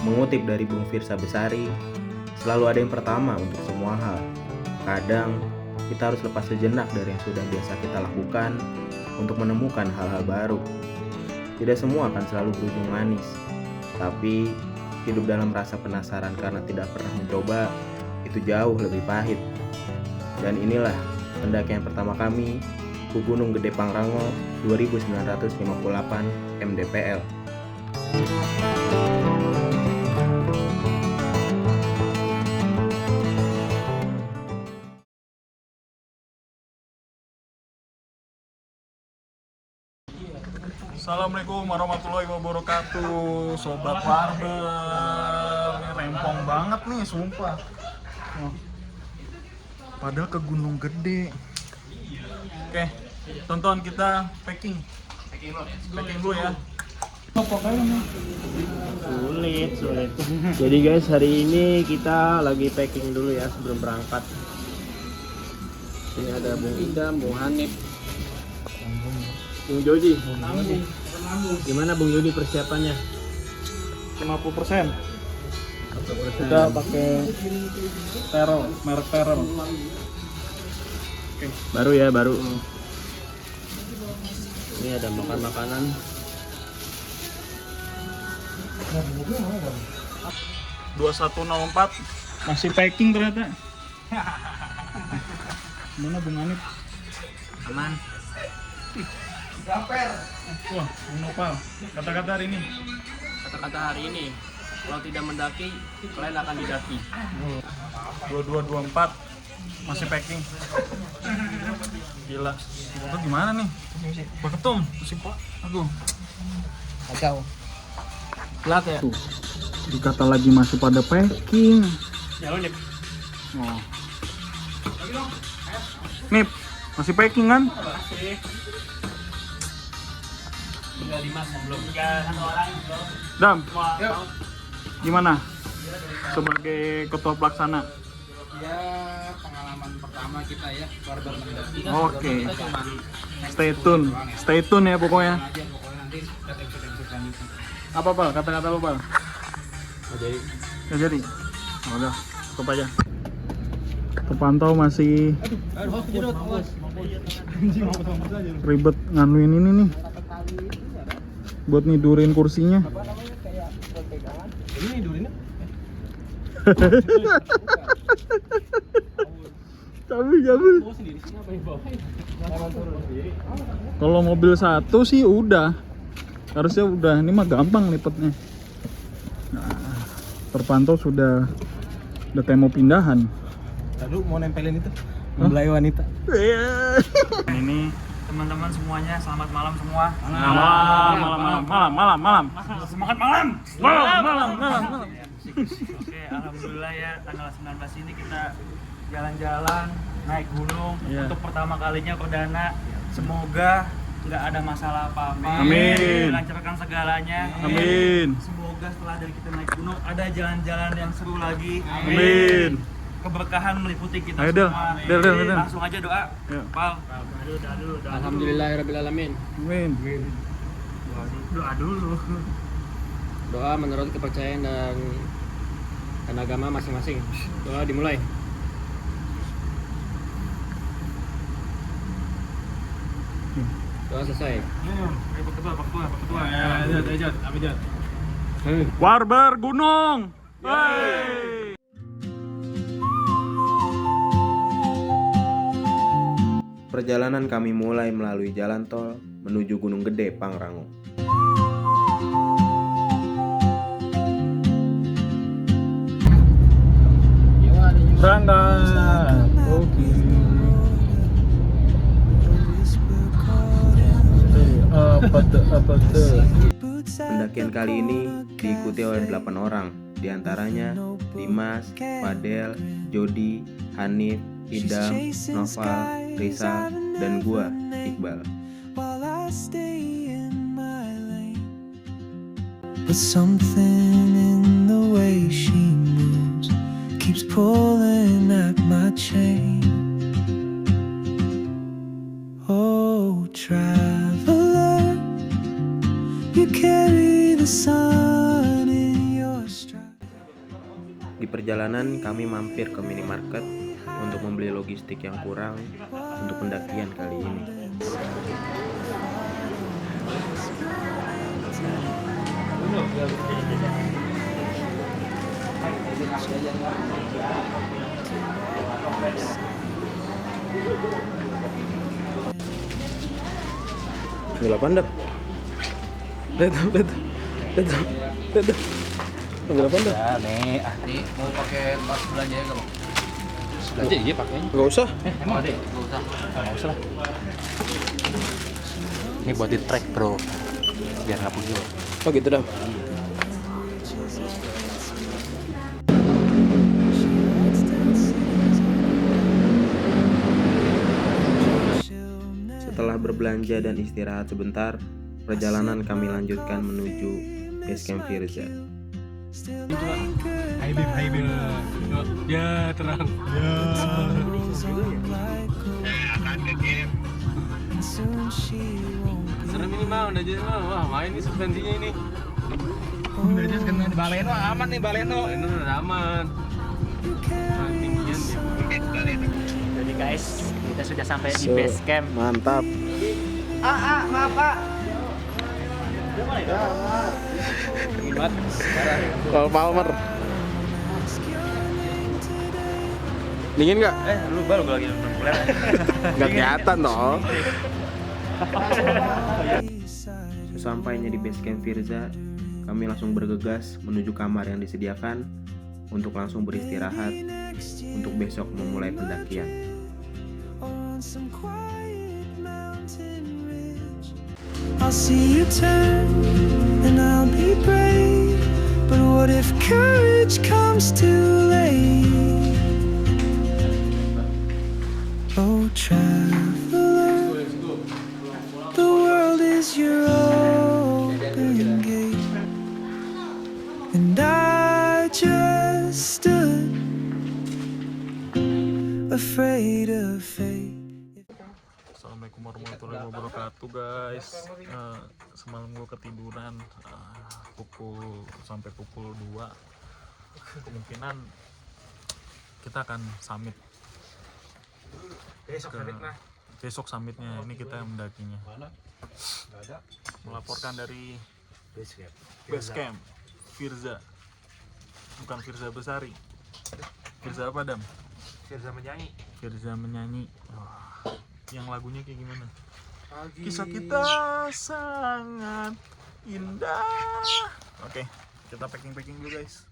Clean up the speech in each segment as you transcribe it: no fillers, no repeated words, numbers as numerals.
Mengutip dari Bung Firsa Besari, selalu ada yang pertama untuk semua hal. Kadang, kita harus lepas sejenak dari yang sudah biasa kita lakukan untuk menemukan hal-hal baru. Tidak semua akan selalu berujung manis, tapi hidup dalam rasa penasaran karena tidak pernah mencoba, itu jauh lebih pahit. Dan inilah pendakian pertama kami ke Gunung Gede Pangrango 2958 mdpl. Assalamualaikum warahmatullahi wabarakatuh, sobat barber. Ini rempong banget nih, sumpah. Oh. Padahal ke Gunung Gede. Oke, tonton kita packing dulu ya. Sulit. Jadi guys, hari ini kita lagi packing dulu ya sebelum berangkat. Ini ada Bung Idam, Bung Hanif, Bung Jody. Gimana Bung Jody persiapannya? 50%. Kita pakai terol, merek terol. Baru ya, baru. Ini ada makan makanan. 2104 masih packing ternyata. Mana Bung Hanif? Aman. Wah, Bung Nopal. Kata-kata hari ini. Kata-kata hari ini, kalau tidak mendaki, kalian akan didaki. 2224 masih packing. Gila. Itu gimana nih? Pak Ketum, si Pak. Aduh. Kacau. Pelat ya? Tuh. Dikata lagi masih pada packing. Ya lo Nip. Oh. Nip, masih packing kan? Masih. Tinggal Dimas belum. Tinggal satu orang belum. Dam, gimana? Sebagai ketua pelaksana. Ya, pengalaman pertama kita ya, barber mendaki. Oke. Kita cuman Stay tune ya pokoknya. Aja pokoknya nanti kita episode selanjutnya. Apa Pal? Kata-kata lu Pal? jadi Nggak jadi? Oh, udah, tutup aja. Kepantau masih ribet nganuin ini nih, buat nidurin kursinya. Ini nidurinnya? Cabul. Kalau mobil satu sih udah, harusnya udah. Ini mah gampang lipetnya. Nah, terpantau sudah kayak mau pindahan. Lalu mau nempelin itu mempelai wanita. Ini teman-teman semuanya, selamat malam semua. malam. Semangat malam. Malam. Oke, alhamdulillah ya tanggal 19 ini kita jalan-jalan naik gunung untuk pertama kalinya perdana. Semoga nggak ada masalah apa-apa. Amin. Dilancarkan segalanya. Amin. Semoga setelah dari kita naik gunung ada jalan-jalan yang seru lagi. Amin. Keberkahan meliputi kita Ayo, Del. semua. Del. Langsung aja doa. Ya. Pal. Alhamdulillahirrabbilalamin. Amin. Doa dulu. Doa menurut kepercayaan dan agama masing-masing. Doa dimulai. Doa selesai. Pak Ketua. Barber Gunung. Hey. Perjalanan kami mulai melalui jalan tol menuju Gunung Gede Pangrango. Berangkat. Oke. Apa tuh? Pendakian kali ini diikuti oleh 8 orang, diantaranya Dimas, Fadel, Jody, Hanif, Idam, Noval, Risa, dan gua, Iqbal. But something in the way she moves keeps pulling at my chain. Oh, traveler, you carry the sun in your stride. Di perjalanan kami mampir ke minimarket untuk membeli logistik yang kurang untuk pendakian kali ini. Gila pandap. Lihat. Gila pandap. Ya nih mau pakai pas belanja ya kamu? Belanja iya pakainya. Gak usah. Emang ada? Gak usah lah. Ini buat di track bro, biar nggak puyuh. Oh gitu dah. Setelah berbelanja dan istirahat sebentar, perjalanan kami lanjutkan menuju base camp Firza. Ya terang. Serem ini mah, udah jadi mah, wah main nih suspensinya ini. Udah aja kena di Baleno, aman nih Baleno. Ini udah aman. Tinggian dia. Jadi guys, kita sudah sampai di base camp. Mantap. Maaf Pak. Palmer. Dingin nggak? Lu baru lagi nonton kuliah. Nggak kelihatan dong. Sesampainya di base camp Firza, kami langsung bergegas menuju kamar yang disediakan untuk langsung beristirahat untuk besok memulai pendakian. I'll see you turn and I'll be brave. But what if courage comes too late? Oh, traveler, the world is your open gate, and I just stood afraid of fate. Assalamualaikum warahmatullahi wabarakatuh guys. Semalam gue ketiduran sampai pukul 2. Kemungkinan kita akan summit besok summitnya. Ini kita yang mendakinya. Melaporkan dari base camp Firza, bukan Firza Besari. Firza apa Dam? Firza menyanyi. Wah, yang lagunya kayak gimana? Kisah kita sangat indah. Oke, kita packing dulu guys.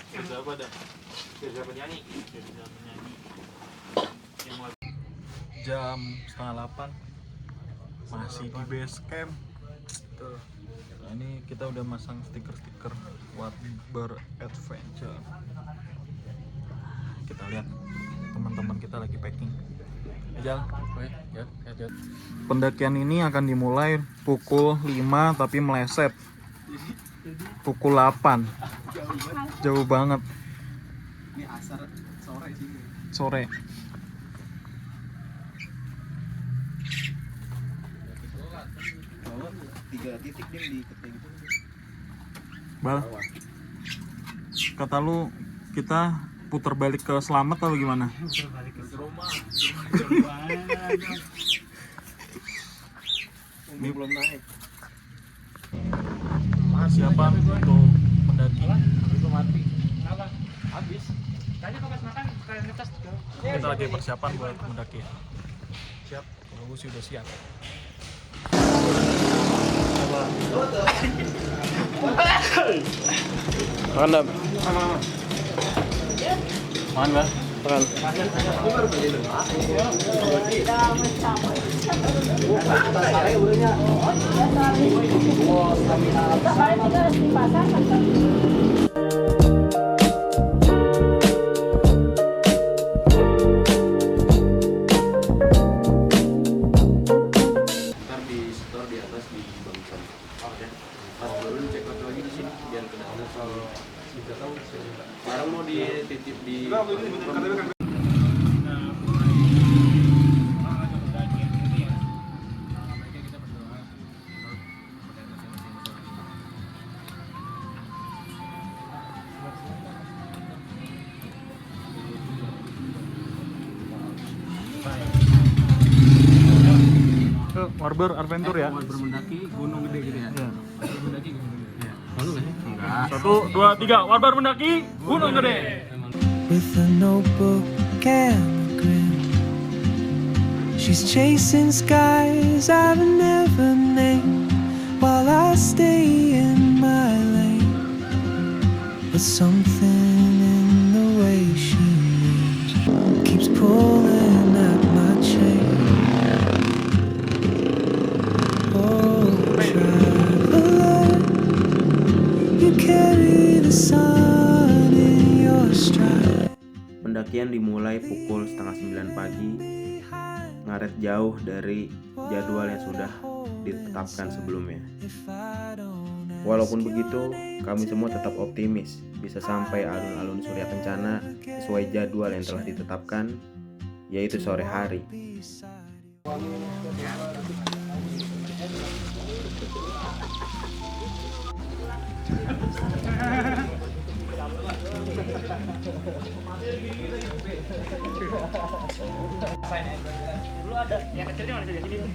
Firza apa Dam? Firza menyanyi. Yang lagu. Jam 7:30 masih di base camp. Tuh. Nah, ini kita udah masang stiker buat beradventure. Kita lihat teman-teman kita lagi packing. Ajal. Pendakian ini akan dimulai pukul 5 tapi meleset pukul 8. Jauh banget. Ini asar sore sih. Sore. Bawa 3 titik dia diikat kayak gitu. Bal. Kata lu kita putar balik ke Slamet atau gimana? Putar balik ke rumah. Ini belum naik. Persiapan untuk mendaki. Itu mati. Kenapa? Habis. Tadi kau pas makan sekalian ngetes tuh. Kita lagi persiapan buat mendaki. Siap. Kalau gue sih udah siap. Makan Dam. Makan Bal. Makan. Ntar di store di atas di bangsa. Pas turun cek lagi di sini biar kena kalau tidak tahu. Sekarang mau dititip di. Warber Adventure ya. Warber mendaki gunung gede gitu ya. Iya. Warber mendaki gunung gede. Iya. Malu ya? Enggak. 1, 2, 3, Warber mendaki gunung gede. with a notebook and a grin. She's chasing skies I've never named while I stay in my lane. But something in the way she moves keeps pulling at my chain. Oh, traveler, you carry the sun in your stride. Pendakian dimulai pukul setengah 9 pagi, ngaret jauh dari jadwal yang sudah ditetapkan sebelumnya. Walaupun begitu, kami semua tetap optimis bisa sampai alun-alun Surya Kencana sesuai jadwal yang telah ditetapkan, yaitu sore hari.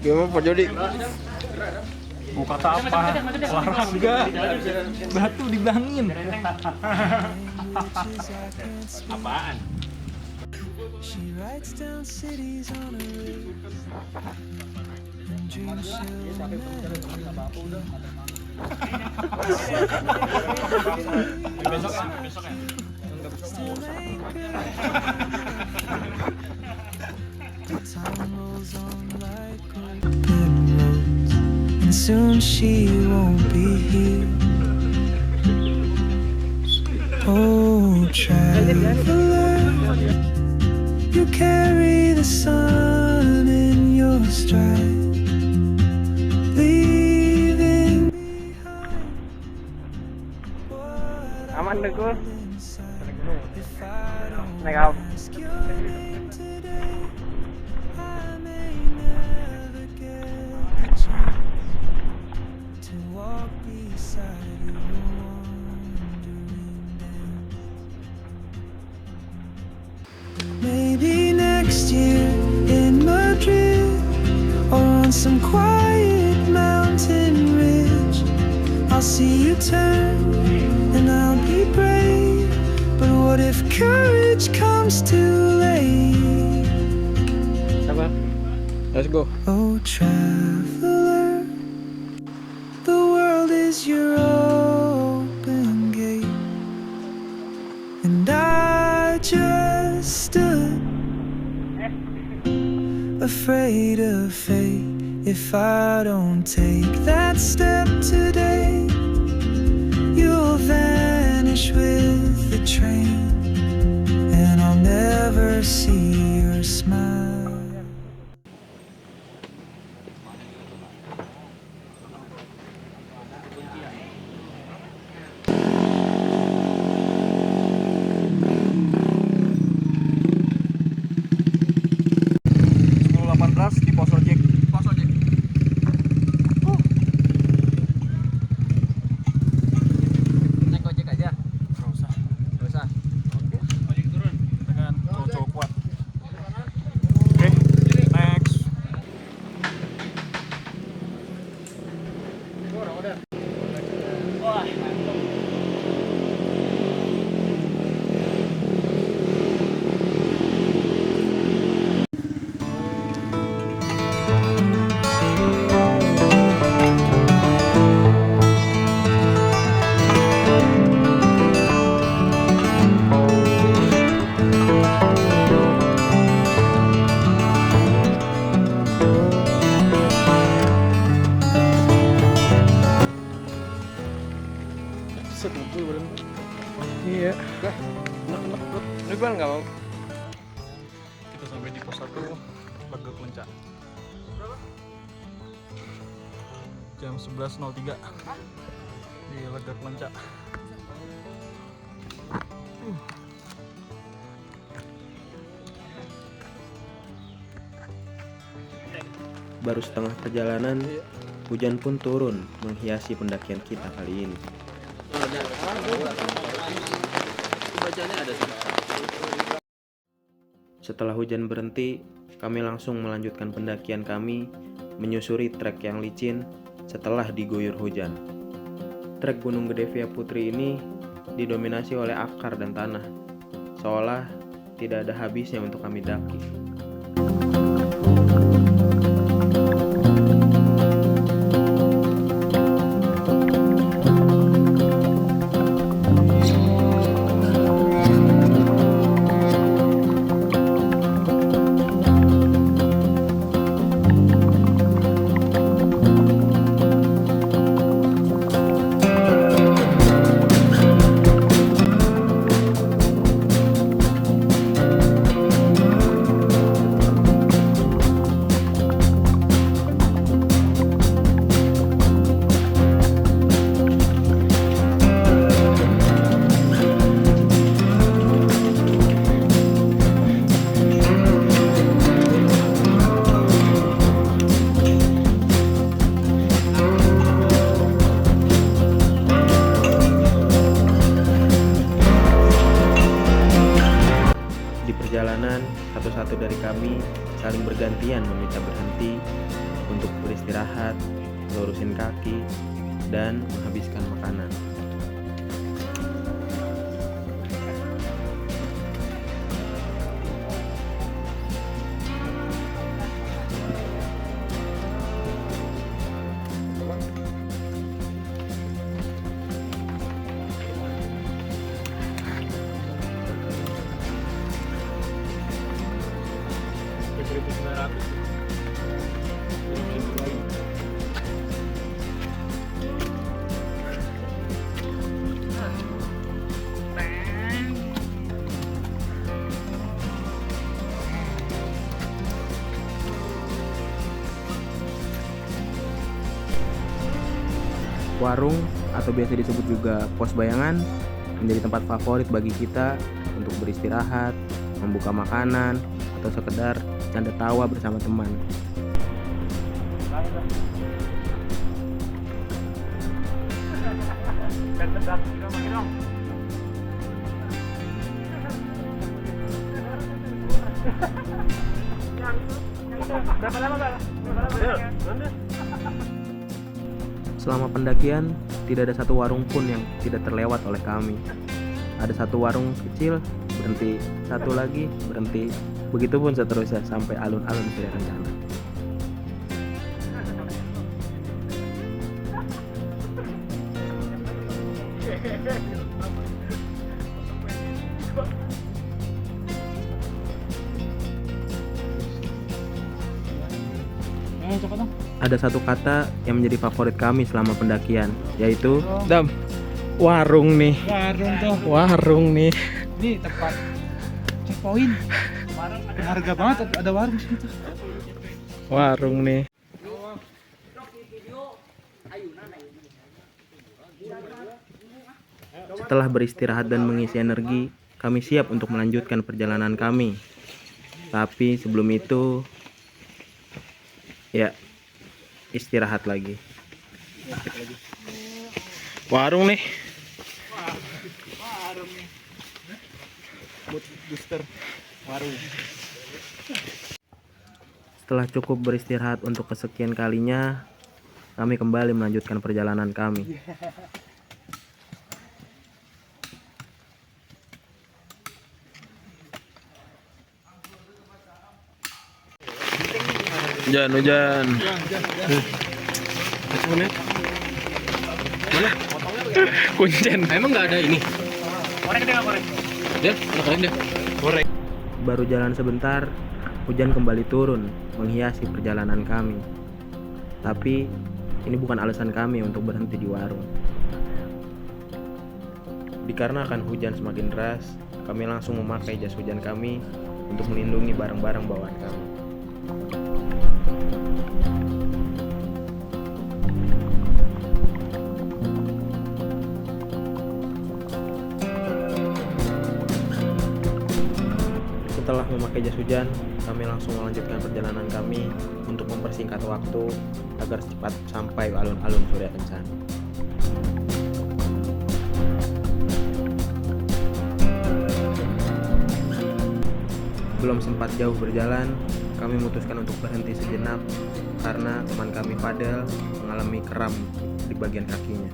Gimana Pak Jody? Mau kata apa? Olahraga. Batu dibilangin. Apaan? She writes down cities on a list and dreams she'll never Besok ya. Time rolls on like open roads, and soon she won't be here. Oh, traveler, you carry the sun in your stride, leaving behind what Aman deh gue. if I don't Naik apa? ask your name today. I may never get a chance to walk beside your wandering dance. Maybe next year in Madrid or on some quiet mountain ridge, I'll see you turn and I'll be brave. But what if courage comes too late? Apa? Let's go. Oh, traveler, the world is your open gate, and I just stood afraid of fate. If I don't take that step today, you'll vanish with the train, and I'll never see your smile. Di pos ojek. Naik ojek aja. Nggak usah. Gak usah. Ojek turun. Kita kan cowok kuat. Oke, next. Wah, mantap. Iya. Ribuan nggak mau? Kita sampai di pos 1 Lega Kelenca. Jam 11.03 di Lega Kelenca. Baru setengah perjalanan, hujan pun turun menghiasi pendakian kita kali ini. Setelah hujan berhenti, kami langsung melanjutkan pendakian kami menyusuri trek yang licin setelah diguyur hujan. Trek Gunung Gede Via Putri ini didominasi oleh akar dan tanah, seolah tidak ada habisnya untuk kami daki. Di perjalanan, satu-satu dari kami saling bergantian meminta berhenti untuk beristirahat, lurusin kaki, dan menghabiskan makanan. Warung atau biasa disebut juga pos bayangan menjadi tempat favorit bagi kita untuk beristirahat, membuka makanan, atau sekedar canda tawa bersama teman. Selama pendakian, tidak ada satu warung pun yang tidak terlewat oleh kami. Ada satu warung kecil, berhenti, satu lagi, berhenti. Begitupun seterusnya sampai alun-alun Surya Kencana. Ada satu kata yang menjadi favorit kami selama pendakian, yaitu warung nih. Warung nih. Ini tempat checkpoint. Harga banget ada warung situ. Warung nih. Setelah beristirahat dan mengisi energi, kami siap untuk melanjutkan perjalanan kami. Tapi sebelum itu, ya, istirahat lagi. Warung nih. Warung nih. Booster warung. Setelah cukup beristirahat untuk kesekian kalinya, kami kembali melanjutkan perjalanan kami. Hujan. Mana? Kuncen. Emang nggak ada ini? Korek deh, korek. Dia, korek deh. Korek. Baru jalan sebentar, hujan kembali turun menghiasi perjalanan kami. Tapi ini bukan alasan kami untuk berhenti di warung. Dikarenakan hujan semakin deras, kami langsung memakai jas hujan kami untuk melindungi barang-barang bawaan kami. Setelah memakai jas hujan, kami langsung melanjutkan perjalanan kami untuk mempersingkat waktu agar cepat sampai alun-alun Surya Kencana. Belum sempat jauh berjalan, kami memutuskan untuk berhenti sejenak karena teman kami Fadel mengalami kram di bagian kakinya.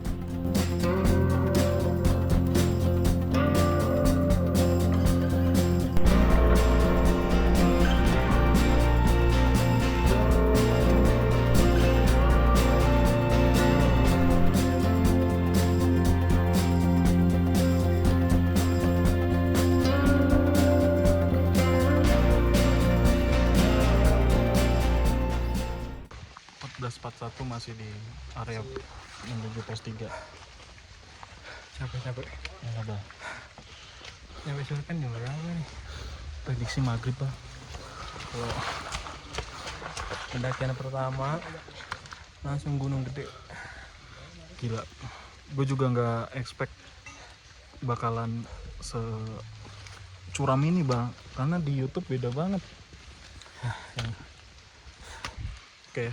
Masih di area menuju pos 3. Capek. Ya udah. Nyampe sore kan jam berapa nih? Prediksi maghrib lah. Kalau pendakian pertama langsung Gunung Gede. Gila. Gue juga nggak expect bakalan securam ini bang, karena di YouTube beda banget. Oke,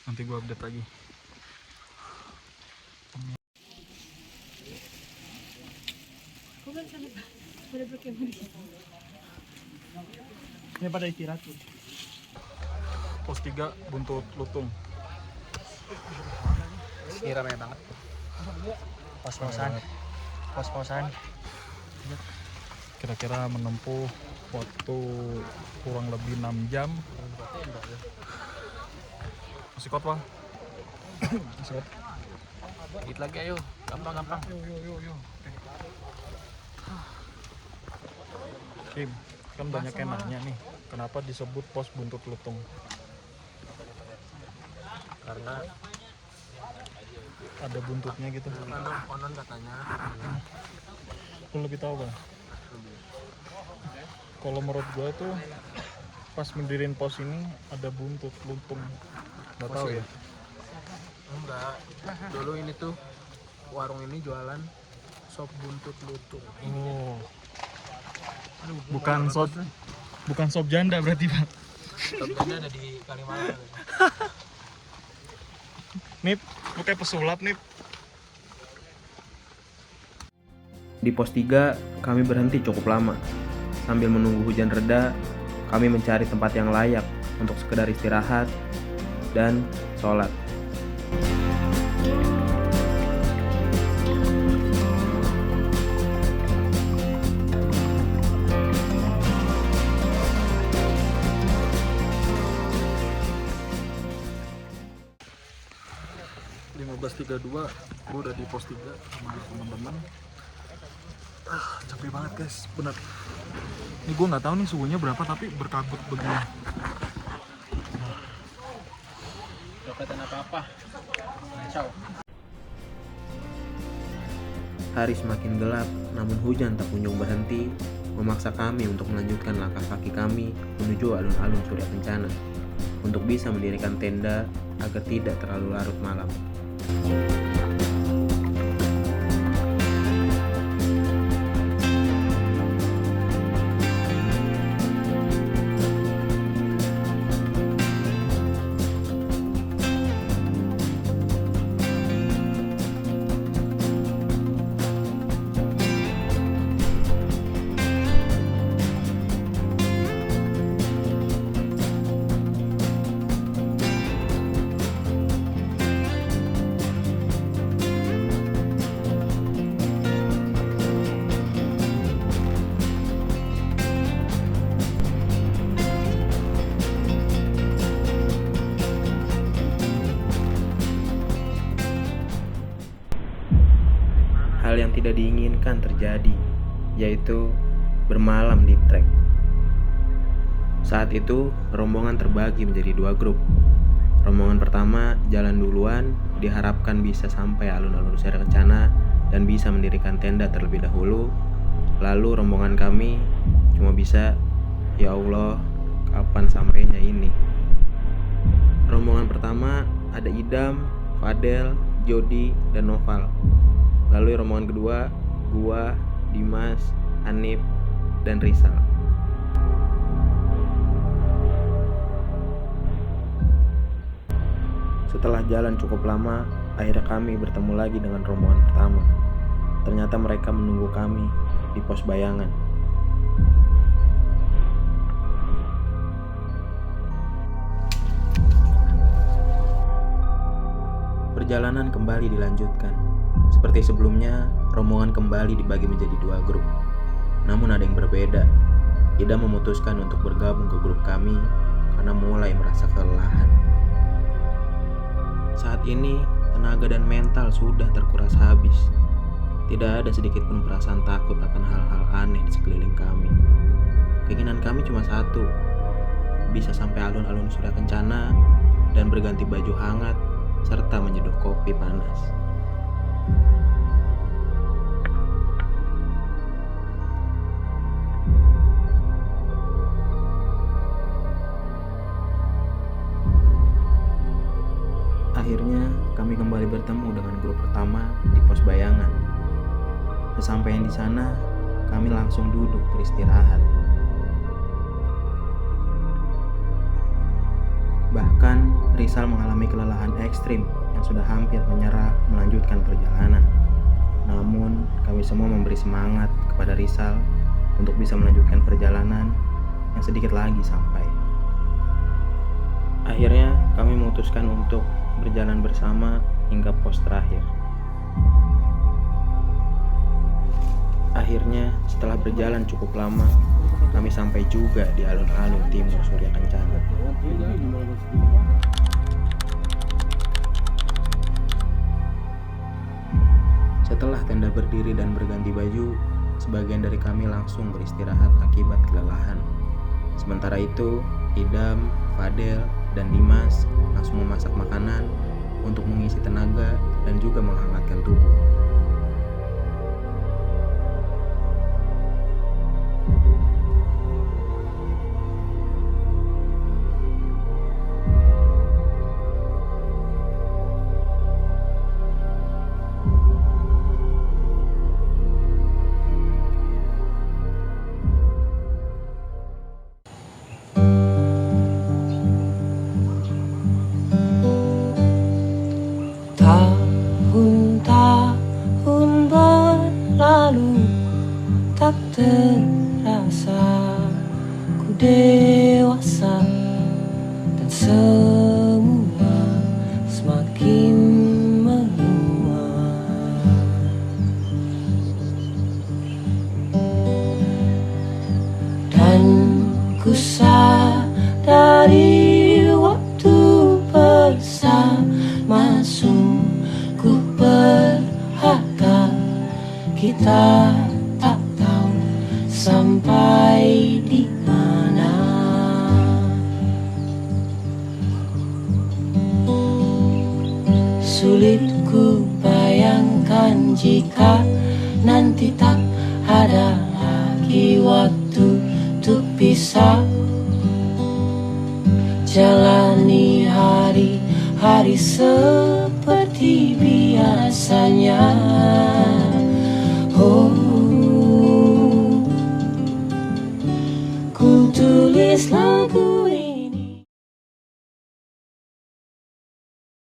nanti gue update lagi. Ini pada istirahat tuh. Pos 3 Buntut Lutung. Ini ramai banget. Pos-posan. Kira-kira menempuh waktu kurang lebih 6 jam. Masih kuat bang? Masih kuat. Dikit lagi ayo, gampang. Yuk. Kim, kan banyak yang nanya nih, kenapa disebut pos Buntut Lutung? Karena Ada buntutnya gitu. konon katanya. Lu lebih tahu bang? Kalau menurut gua tuh pas mendiriin pos ini ada buntut lutung. Nggak tahu ya. Enggak. Dulu ini tuh warung ini jualan sop buntut lutung. Oh. Bukan sop janda berarti bang. Sopnya ada di Kalimantan. Nip, lu kayak pesulap Nip. Di pos 3 kami berhenti cukup lama. Sambil menunggu hujan reda, kami mencari tempat yang layak untuk sekedar istirahat dan sholat. gue udah di pos 3 sama teman-teman. Capek banget guys, bener. Ini gue nggak tahu nih suhunya berapa tapi berkabut begini. Gak kelihatan apa-apa. Ciao. Hari semakin gelap, namun hujan tak kunjung berhenti, memaksa kami untuk melanjutkan langkah kaki kami menuju alun-alun Surya Kencana untuk bisa mendirikan tenda agar tidak terlalu larut malam. Hal yang tidak diinginkan terjadi, yaitu bermalam di trek. Saat itu, rombongan terbagi menjadi 2 grup. Rombongan pertama jalan duluan, diharapkan bisa sampai alun-alun Surya Kencana dan bisa mendirikan tenda terlebih dahulu. Lalu rombongan kami cuma bisa, ya Allah, kapan sampainya ini? Rombongan pertama ada Idam, Fadel, Jody, dan Noval. Lalu rombongan kedua, gua, Dimas, Hanif, dan Rizal. Setelah jalan cukup lama, akhirnya kami bertemu lagi dengan rombongan pertama. Ternyata mereka menunggu kami di pos bayangan. Perjalanan kembali dilanjutkan. Seperti sebelumnya, rombongan kembali dibagi menjadi 2 grup. Namun ada yang berbeda. Idam memutuskan untuk bergabung ke grup kami karena mulai merasa kelelahan. Saat ini, tenaga dan mental sudah terkuras habis. Tidak ada sedikit pun perasaan takut akan hal-hal aneh di sekeliling kami. Keinginan kami cuma satu, bisa sampai alun-alun Surya Kencana dan berganti baju hangat serta menyeduh kopi panas. Akhirnya kami kembali bertemu dengan grup pertama di pos bayangan. Sesampainya di sana, kami langsung duduk beristirahat. Bahkan Rizal mengalami kelelahan ekstrim yang sudah hampir menyerah melanjutkan perjalanan. Namun kami semua memberi semangat kepada Rizal untuk bisa melanjutkan perjalanan yang sedikit lagi sampai. Akhirnya kami memutuskan untuk berjalan bersama hingga pos terakhir. Akhirnya setelah berjalan cukup lama, kami sampai juga di alun-alun timur Surya Kencana. Setelah tenda berdiri dan berganti baju, sebagian dari kami langsung beristirahat akibat kelelahan. Sementara itu, Idam, Fadel, dan Dimas langsung memasak makanan untuk mengisi tenaga dan juga menghangatkan tubuh. Tahun-tahun berlalu, tak terasa ku dewasa, dan semua semakin meluas. Dan ku sadari waktu bersama sungguh berharga. Kita tak tahu sampai di mana. Sulit ku bayangkan jika nanti tak ada lagi waktu untuk bisa jalani hari-hari seperti biasanya.